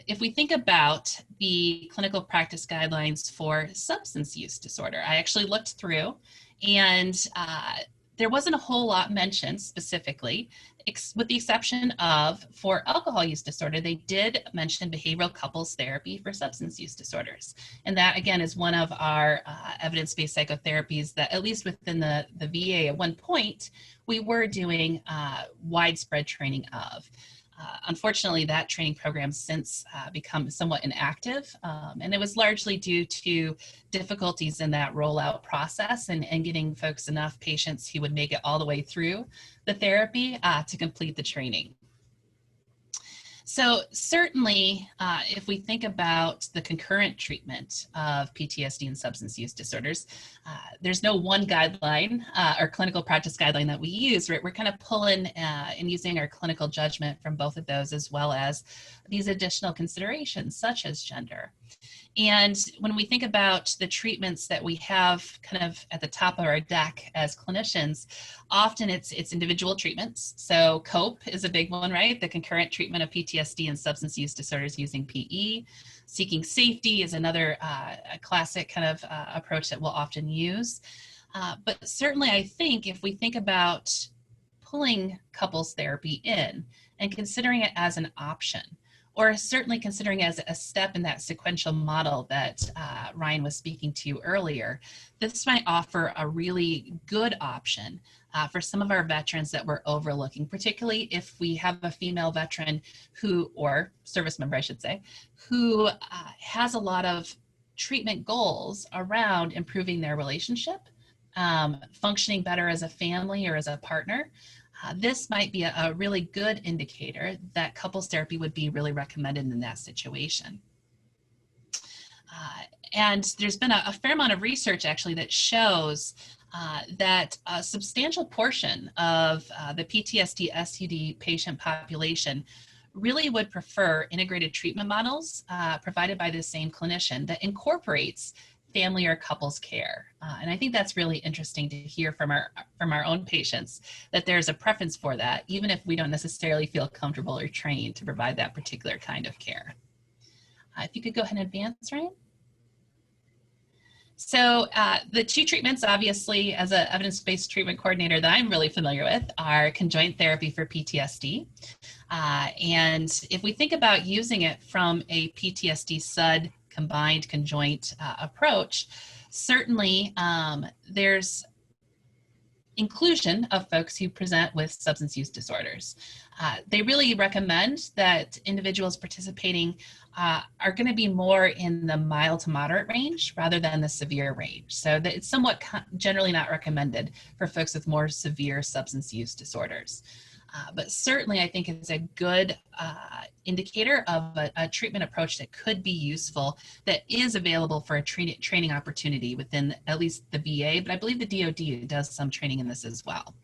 if we think about the clinical practice guidelines for substance use disorder, I actually looked through, and there wasn't a whole lot mentioned specifically, with the exception of, for alcohol use disorder, they did mention behavioral couples therapy for substance use disorders. And that, again, is one of our evidence-based psychotherapies that, at least within the VA at one point, we were doing widespread training of. Unfortunately, that training program since become somewhat inactive, and it was largely due to difficulties in that rollout process and getting folks enough patients who would make it all the way through the therapy to complete the training. So certainly, if we think about the concurrent treatment of PTSD and substance use disorders, there's no one guideline or clinical practice guideline that we use. We're kind of pulling and using our clinical judgment from both of those, as well as these additional considerations such as gender. And when we think about the treatments that we have kind of at the top of our deck as clinicians, often it's individual treatments. So COPE is a big one, right? The concurrent treatment of PTSD and substance use disorders using PE. Seeking safety is another a classic kind of approach that we'll often use. But certainly I think if we think about pulling couples therapy in and considering it as an option, or certainly considering as a step in that sequential model that Ryan was speaking to earlier, this might offer a really good option for some of our veterans that we're overlooking, particularly if we have a female veteran who, or service member I should say, who has a lot of treatment goals around improving their relationship, functioning better as a family or as a partner. This might be a really good indicator that couples therapy would be really recommended in that situation. And there's been a fair amount of research actually that shows that a substantial portion of the PTSD SUD patient population really would prefer integrated treatment models provided by the same clinician that incorporates family or couples care. And I think that's really interesting to hear from our own patients, that there's a preference for that, even if we don't necessarily feel comfortable or trained to provide that particular kind of care. If you could go ahead and advance, Ryan. So the two treatments, obviously, as an evidence-based treatment coordinator that I'm really familiar with, are conjoint therapy for PTSD. And if we think about using it from a PTSD SUD combined conjoint approach, certainly there's inclusion of folks who present with substance use disorders. They really recommend that individuals participating are going to be more in the mild to moderate range rather than the severe range. So that it's somewhat generally not recommended for folks with more severe substance use disorders. But certainly I think it's a good indicator of a treatment approach that could be useful, that is available for a training opportunity within at least the VA, but I believe the DoD does some training in this as well.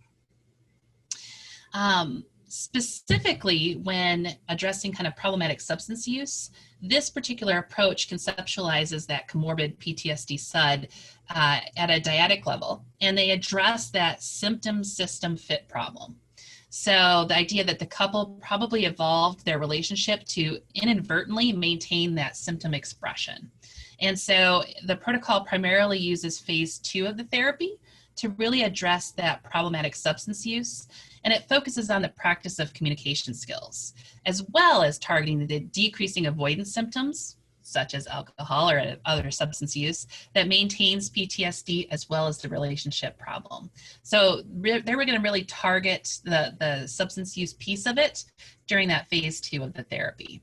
Specifically when addressing kind of problematic substance use, this particular approach conceptualizes that comorbid PTSD SUD at a dyadic level, and they address that symptom system fit problem. So the idea that the couple probably evolved their relationship to inadvertently maintain that symptom expression. And so the protocol primarily uses phase 2 of the therapy to really address that problematic substance use. And it focuses on the practice of communication skills, as well as targeting the decreasing avoidance symptoms, such as alcohol or other substance use, that maintains PTSD as well as the relationship problem. So we're going to really target the substance use piece of it during that phase 2 of the therapy.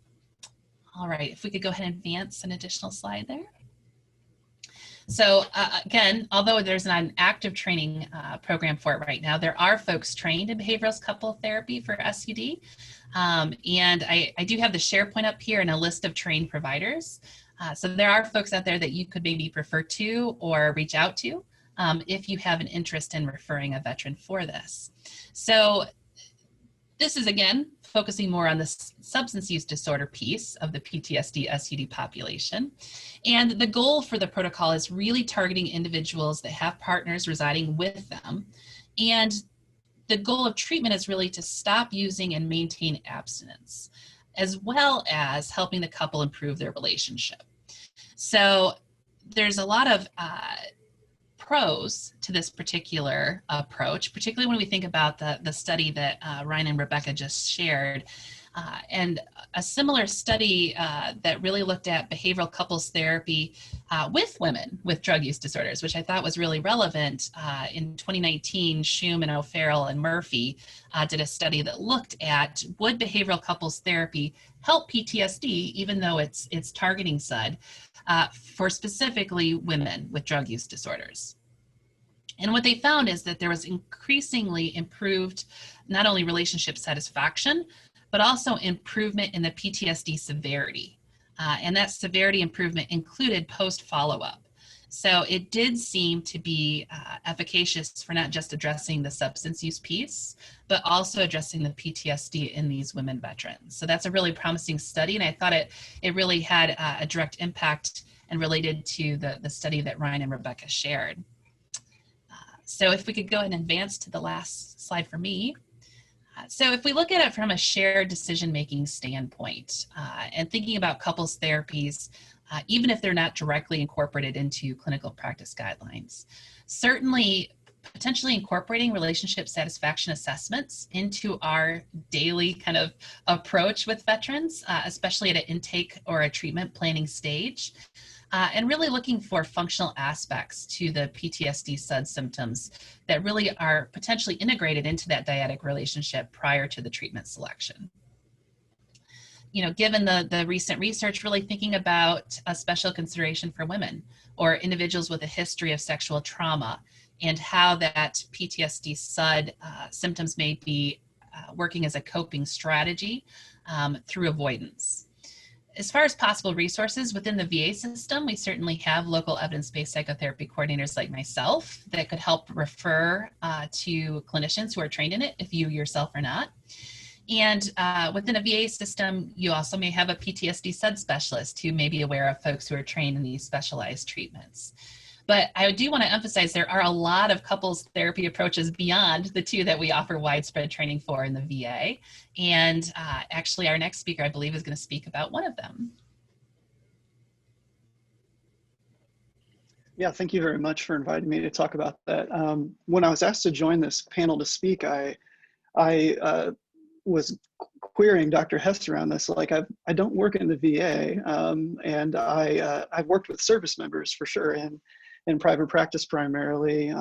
All right, if we could go ahead and advance an additional slide there. So again, although there's not an active training program for it right now, there are folks trained in behavioral couple therapy for SUD. And I do have the SharePoint up here and a list of trained providers. So there are folks out there that you could maybe refer to or reach out to if you have an interest in referring a veteran for this. So this is, again, focusing more on the substance use disorder piece of the PTSD SUD population. And the goal for the protocol is really targeting individuals that have partners residing with them. And the goal of treatment is really to stop using and maintain abstinence, as well as helping the couple improve their relationship. So there's a lot of pros to this particular approach, particularly when we think about the study that Ryan and Rebecca just shared. And a similar study that really looked at behavioral couples therapy with women with drug use disorders, which I thought was really relevant. In 2019, Shum and O'Farrell and Murphy did a study that looked at, would behavioral couples therapy help PTSD, even though it's targeting SUD, for specifically women with drug use disorders. And what they found is that there was increasingly improved not only relationship satisfaction, but also improvement in the PTSD severity. And that severity improvement included post follow-up. So it did seem to be efficacious for not just addressing the substance use piece, but also addressing the PTSD in these women veterans. So that's a really promising study, and I thought it really had a direct impact and related to the study that Ryan and Rebecca shared. So if we could go ahead and advance to the last slide for me. So if we look at it from a shared decision-making standpoint and thinking about couples therapies, even if they're not directly incorporated into clinical practice guidelines, certainly potentially incorporating relationship satisfaction assessments into our daily kind of approach with veterans, especially at an intake or a treatment planning stage, and really looking for functional aspects to the PTSD SUD symptoms that really are potentially integrated into that dyadic relationship prior to the treatment selection. You know, given the recent research, really thinking about a special consideration for women or individuals with a history of sexual trauma and how that PTSD SUD symptoms may be working as a coping strategy through avoidance. As far as possible resources within the VA system, we certainly have local evidence-based psychotherapy coordinators like myself that could help refer to clinicians who are trained in it if you yourself are not. And within a VA system, you also may have a PTSD SUD specialist who may be aware of folks who are trained in these specialized treatments. But I do want to emphasize there are a lot of couples therapy approaches beyond the two that we offer widespread training for in the VA. And actually our next speaker, I believe, is going to speak about one of them. Yeah, thank you very much for inviting me to talk about that. When I was asked to join this panel to speak, I was querying Dr. Hess around this. Like, I don't work in the VA, and I've worked with service members for sure, and in private practice primarily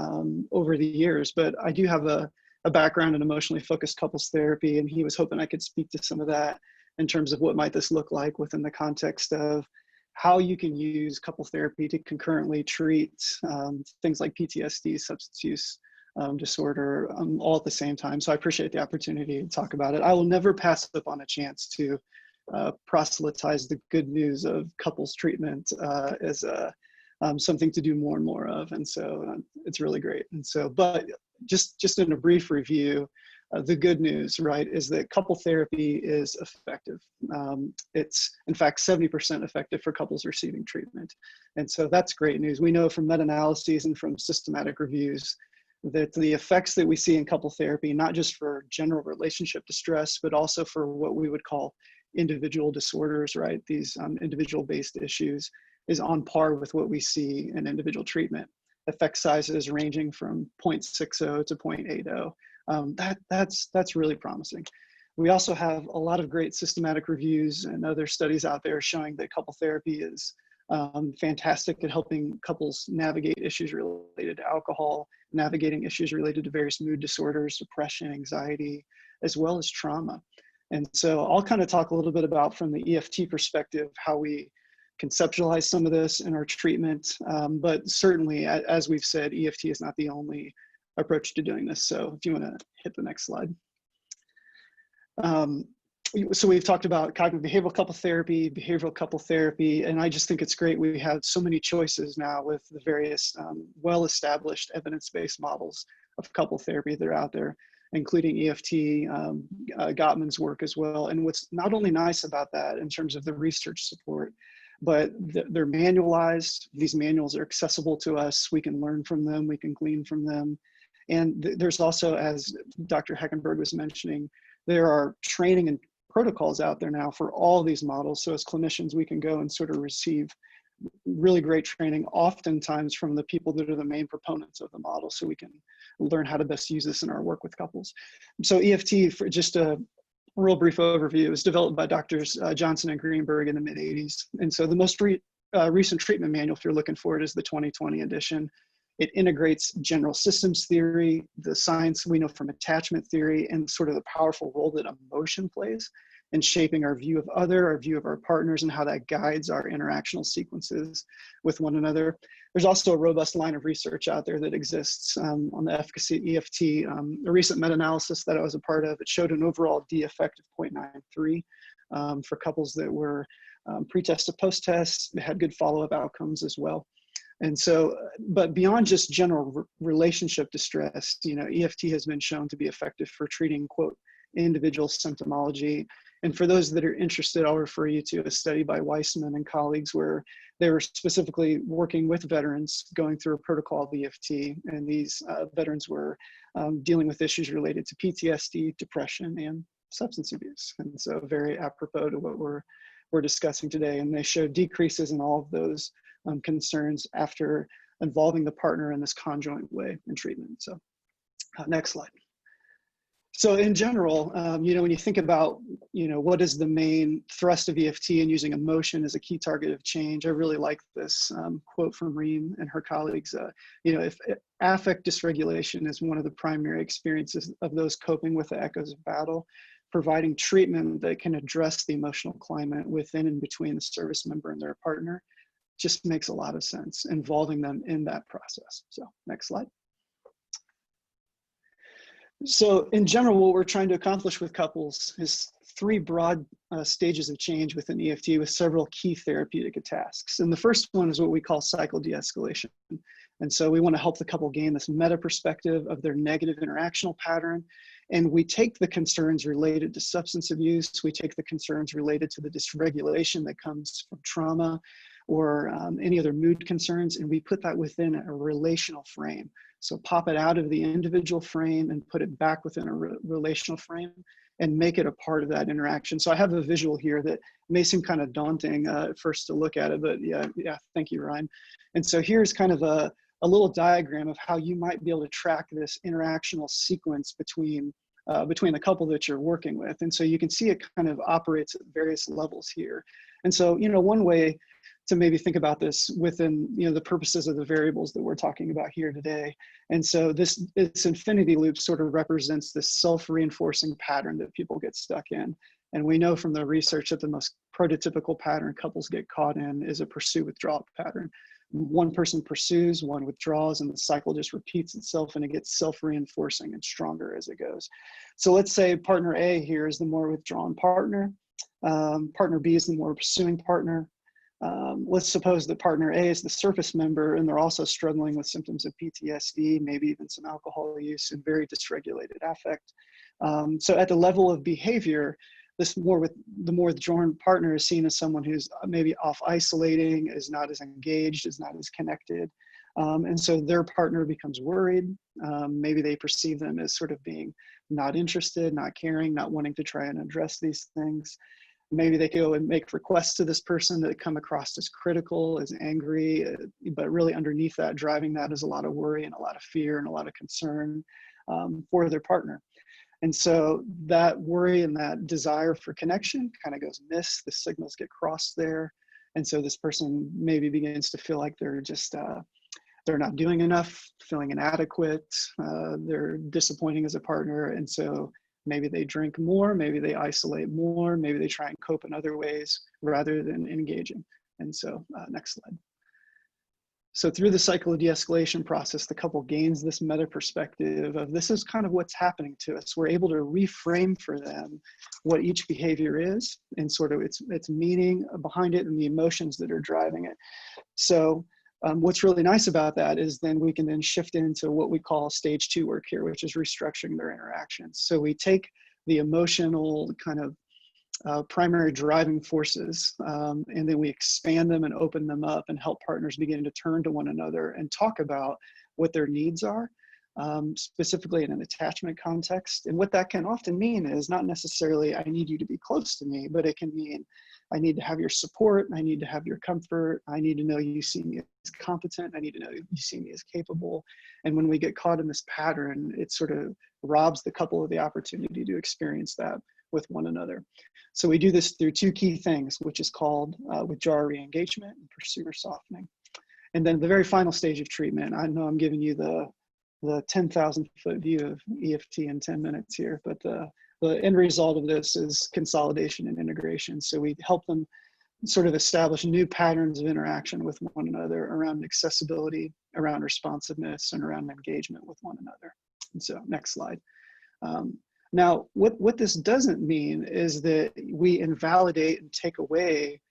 over the years, but I do have a background in emotionally focused couples therapy, and he was hoping I could speak to some of that in terms of what might this look like within the context of how you can use couple therapy to concurrently treat things like PTSD, substance use disorder, all at the same time. So I appreciate the opportunity to talk about it. I will never pass up on a chance to proselytize the good news of couples treatment as something to do more and more of. And so it's really great. And so, but just in a brief review, the good news, right, is that couple therapy is effective. It's in fact 70% effective for couples receiving treatment. And so that's great news. We know from meta-analyses and from systematic reviews that the effects that we see in couple therapy, not just for general relationship distress, but also for what we would call individual disorders, right, these individual-based issues, is on par with what we see in individual treatment. Effect sizes ranging from 0.60 to 0.80. That's really promising. We also have a lot of great systematic reviews and other studies out there showing that couple therapy is fantastic at helping couples navigate issues related to alcohol, navigating issues related to various mood disorders, depression, anxiety, as well as trauma. And so I'll kind of talk a little bit about, from the EFT perspective, how we conceptualize some of this in our treatment. But certainly, as we've said, EFT is not the only approach to doing this. So if you want to hit the next slide. So we've talked about cognitive behavioral couple therapy, and I just think it's great. We have so many choices now with the various well-established evidence-based models of couple therapy that are out there, including EFT, Gottman's work as well. And what's not only nice about that in terms of the research support, but they're manualized. These manuals are accessible to us. We can learn from them, we can glean from them. And there's also, as Dr. Hackenberg was mentioning, there are training and protocols out there now for all these models. So as clinicians, we can go and sort of receive really great training, oftentimes from the people that are the main proponents of the model, so we can learn how to best use this in our work with couples. So EFT, for just a real brief overview, was developed by Drs. Johnson and Greenberg in the mid-'80s. And so the most recent treatment manual, if you're looking for it, is the 2020 edition. It integrates general systems theory, the science we know from attachment theory, and sort of the powerful role that emotion plays in shaping our view of our view of our partners, and how that guides our interactional sequences with one another. There's also a robust line of research out there that exists on the efficacy of EFT. A recent meta-analysis that I was a part of, it showed an overall D effect of 0.93 for couples that were pre-test to post-test. They had good follow-up outcomes as well. And so, but beyond just general relationship distress, EFT has been shown to be effective for treating, quote, individual symptomology. And for those that are interested, I'll refer you to a study by Weissman and colleagues where they were specifically working with veterans going through a protocol of EFT. And these veterans were dealing with issues related to PTSD, depression, and substance abuse. And so very apropos to what we're discussing today. And they showed decreases in all of those concerns after involving the partner in this conjoint way in treatment. So next slide. So in general, when you think about, what is the main thrust of EFT and using emotion as a key target of change, I really like this quote from Reem and her colleagues. If affect dysregulation is one of the primary experiences of those coping with the echoes of battle, providing treatment that can address the emotional climate within and between the service member and their partner just makes a lot of sense, involving them in that process. So next slide. So in general, what we're trying to accomplish with couples is 3 broad stages of change within EFT with several key therapeutic tasks. And the first one is what we call cycle de-escalation. And so we want to help the couple gain this meta perspective of their negative interactional pattern. And we take the concerns related to substance abuse, we take the concerns related to the dysregulation that comes from trauma or any other mood concerns, and we put that within a relational frame. So pop it out of the individual frame and put it back within a relational frame and make it a part of that interaction. So I have a visual here that may seem kind of daunting at first to look at it, but yeah, thank you, Ryan. And so here's kind of a little diagram of how you might be able to track this interactional sequence between the couple that you're working with. And so you can see it kind of operates at various levels here. And so, one way to maybe think about this within, the purposes of the variables that we're talking about here today. And so this infinity loop sort of represents this self-reinforcing pattern that people get stuck in. And we know from the research that the most prototypical pattern couples get caught in is a pursue-withdrawal pattern. One person pursues, one withdraws, and the cycle just repeats itself, and it gets self-reinforcing and stronger as it goes. So let's say partner A here is the more withdrawn partner. Partner B is the more pursuing partner. Let's suppose that partner A is the surface member and they're also struggling with symptoms of PTSD, maybe even some alcohol use and very dysregulated affect. So at the level of behavior, the more withdrawn partner is seen as someone who's maybe off isolating, is not as engaged, is not as connected. And so their partner becomes worried. Maybe they perceive them as sort of being not interested, not caring, not wanting to try and address these things. Maybe they go and make requests to this person that come across as critical, as angry, but really underneath that, driving that is a lot of worry and a lot of fear and a lot of concern for their partner. And so that worry and that desire for connection kind of goes amiss. The signals get crossed there. And so this person maybe begins to feel like they're just, they're not doing enough, feeling inadequate, they're disappointing as a partner. And so maybe they drink more, maybe they isolate more, maybe they try and cope in other ways rather than engaging. And so next slide. So through the cycle of de-escalation process, the couple gains this meta perspective of this is kind of what's happening to us. We're able to reframe for them what each behavior is and sort of its meaning behind it and the emotions that are driving it. So what's really nice about that is then we can then shift into what we call stage 2 work here, which is restructuring their interactions. So we take the emotional kind of primary driving forces, and then we expand them and open them up and help partners begin to turn to one another and talk about what their needs are, specifically in an attachment context. And what that can often mean is not necessarily, I need you to be close to me, but it can mean, I need to have your support, I need to have your comfort, I need to know you see me as competent, I need to know you see me as capable. And when we get caught in this pattern, it sort of robs the couple of the opportunity to experience that with one another. So we do this through 2 key things, which is called withdrawal re-engagement and pursuer softening. And then the very final stage of treatment, I know I'm giving you the 10,000 foot view of EFT in 10 minutes here, but the end result of this is consolidation and integration. So we help them sort of establish new patterns of interaction with one another around accessibility, around responsiveness, and around engagement with one another. And so next slide. Now, what this doesn't mean is that we invalidate and take away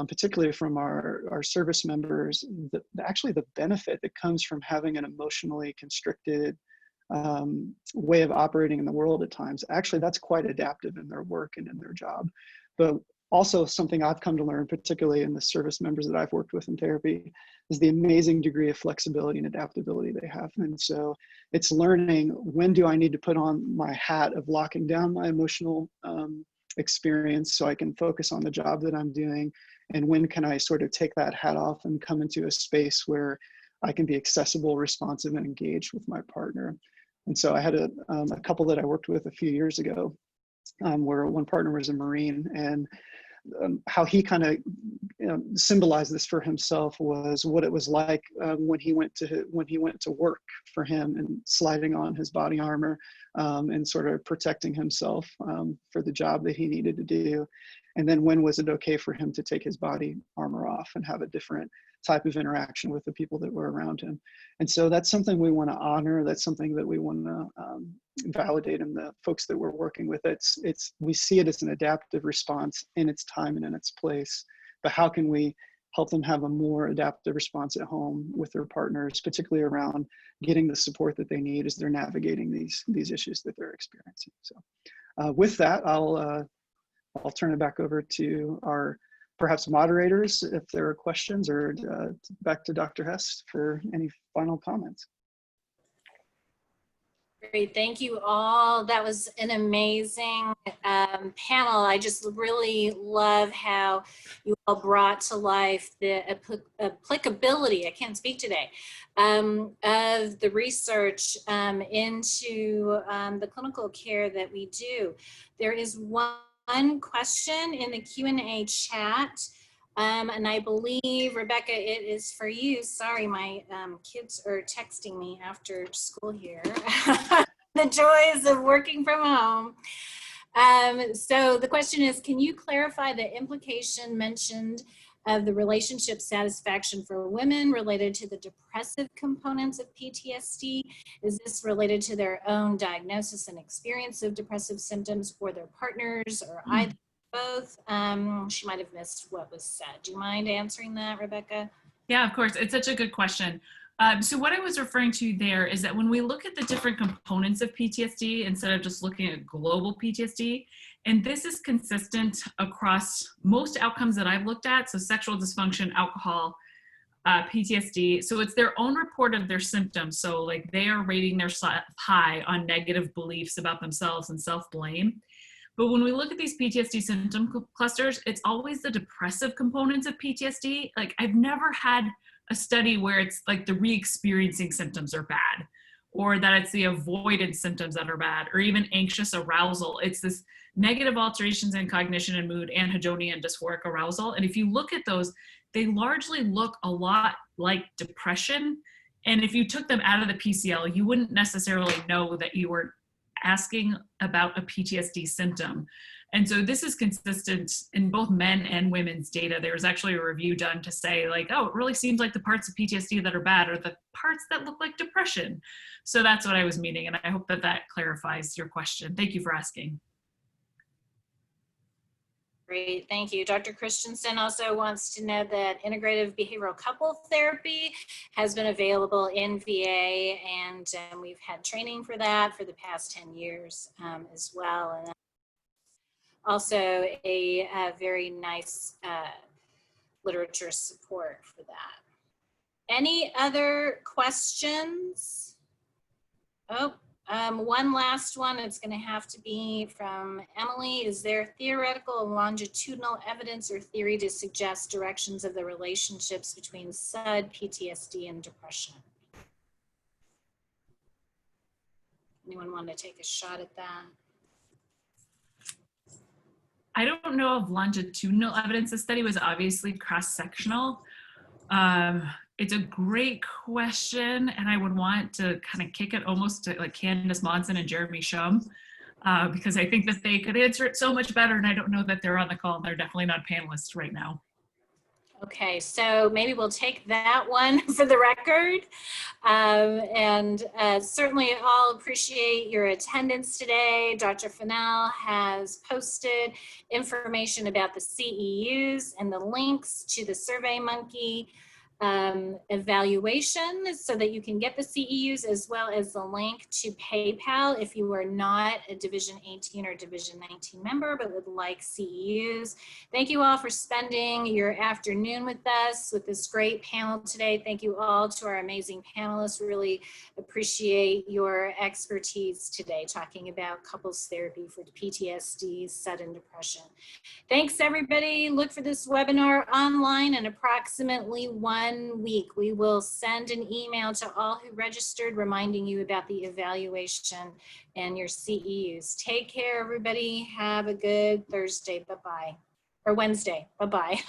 particularly from our service members, actually the benefit that comes from having an emotionally constricted way of operating in the world at times. Actually, that's quite adaptive in their work and in their job. But also something I've come to learn, particularly in the service members that I've worked with in therapy, is the amazing degree of flexibility and adaptability they have. And so it's learning, when do I need to put on my hat of locking down my emotional experience so I can focus on the job that I'm doing, and when can I sort of take that hat off and come into a space where I can be accessible, responsive, and engaged with my partner. And so I had a couple that I worked with a few years ago, where one partner was a Marine, and how he kind of symbolized this for himself was what it was like when he went to work for him, and sliding on his body armor and sort of protecting himself for the job that he needed to do. And then when was it okay for him to take his body armor off and have a different type of interaction with the people that were around him. And so that's something we want to honor. That's something that we want to validate in the folks that we're working with. We see it as an adaptive response in its time and in its place, but how can we help them have a more adaptive response at home with their partners, particularly around getting the support that they need as they're navigating these issues that they're experiencing. So with that, I'll turn it back over to our perhaps moderators if there are questions, or back to Dr. Hess for any final comments. Great, thank you all. That was an amazing panel. I just really love how you all brought to life the applicability, I can't speak today, of the research into the clinical care that we do. There is one question in the Q&A chat, and I believe, Rebecca, it is for you. Sorry, my kids are texting me after school here. The joys of working from home. So the question is, can you clarify the implication mentioned of the relationship satisfaction for women related to the depressive components of PTSD? Is this related to their own diagnosis and experience of depressive symptoms, or their partners, or either both? She might have missed what was said. Do you mind answering that, Rebecca? Yeah, of course. It's such a good question. So what I was referring to there is that when we look at the different components of PTSD, instead of just looking at global PTSD, and this is consistent across most outcomes that I've looked at, so sexual dysfunction, alcohol, PTSD. So it's their own report of their symptoms. So like they are rating their high on negative beliefs about themselves and self-blame. But when we look at these PTSD symptom clusters, it's always the depressive components of PTSD. Like I've never had a study where it's like the re-experiencing symptoms are bad, or that it's the avoided symptoms that are bad, or even anxious arousal. It's this negative alterations in cognition and mood, anhedonia and dysphoric arousal. And if you look at those, they largely look a lot like depression. And if you took them out of the PCL, you wouldn't necessarily know that you were asking about a PTSD symptom. And so this is consistent in both men and women's data. There was actually a review done to say like, oh, it really seems like the parts of PTSD that are bad are the parts that look like depression. So that's what I was meaning. And I hope that that clarifies your question. Thank you for asking. Great, thank you. Dr. Christensen also wants to know that integrative behavioral couple therapy has been available in VA, and we've had training for that for the past 10 years as well. And also a very nice literature support for that. Any other questions? Oh. One last one, it's going to have to be from Emily. Is there theoretical and longitudinal evidence or theory to suggest directions of the relationships between SUD, PTSD, and depression? Anyone want to take a shot at that? I don't know of longitudinal evidence. The study was obviously cross-sectional. It's a great question, and I would want to kind of kick it almost to like Candace Monson and Jeremy Shum, because I think that they could answer it so much better, and I don't know that they're on the call. They're definitely not panelists right now. Okay, so maybe we'll take that one for the record. Certainly all appreciate your attendance today. Dr. Fennell has posted information about the CEUs and the links to the SurveyMonkey evaluation so that you can get the CEUs, as well as the link to PayPal if you are not a Division 18 or Division 19 member but would like CEUs. Thank you all for spending your afternoon with us with this great panel today. Thank you all to our amazing panelists. Really appreciate your expertise today talking about couples therapy for PTSD, SUD, and depression. Thanks, everybody. Look for this webinar online in approximately 1 week. We will send an email to all who registered reminding you about the evaluation and your CEUs. Take care, everybody. Have a good Thursday. Bye-bye. Or Wednesday. Bye-bye.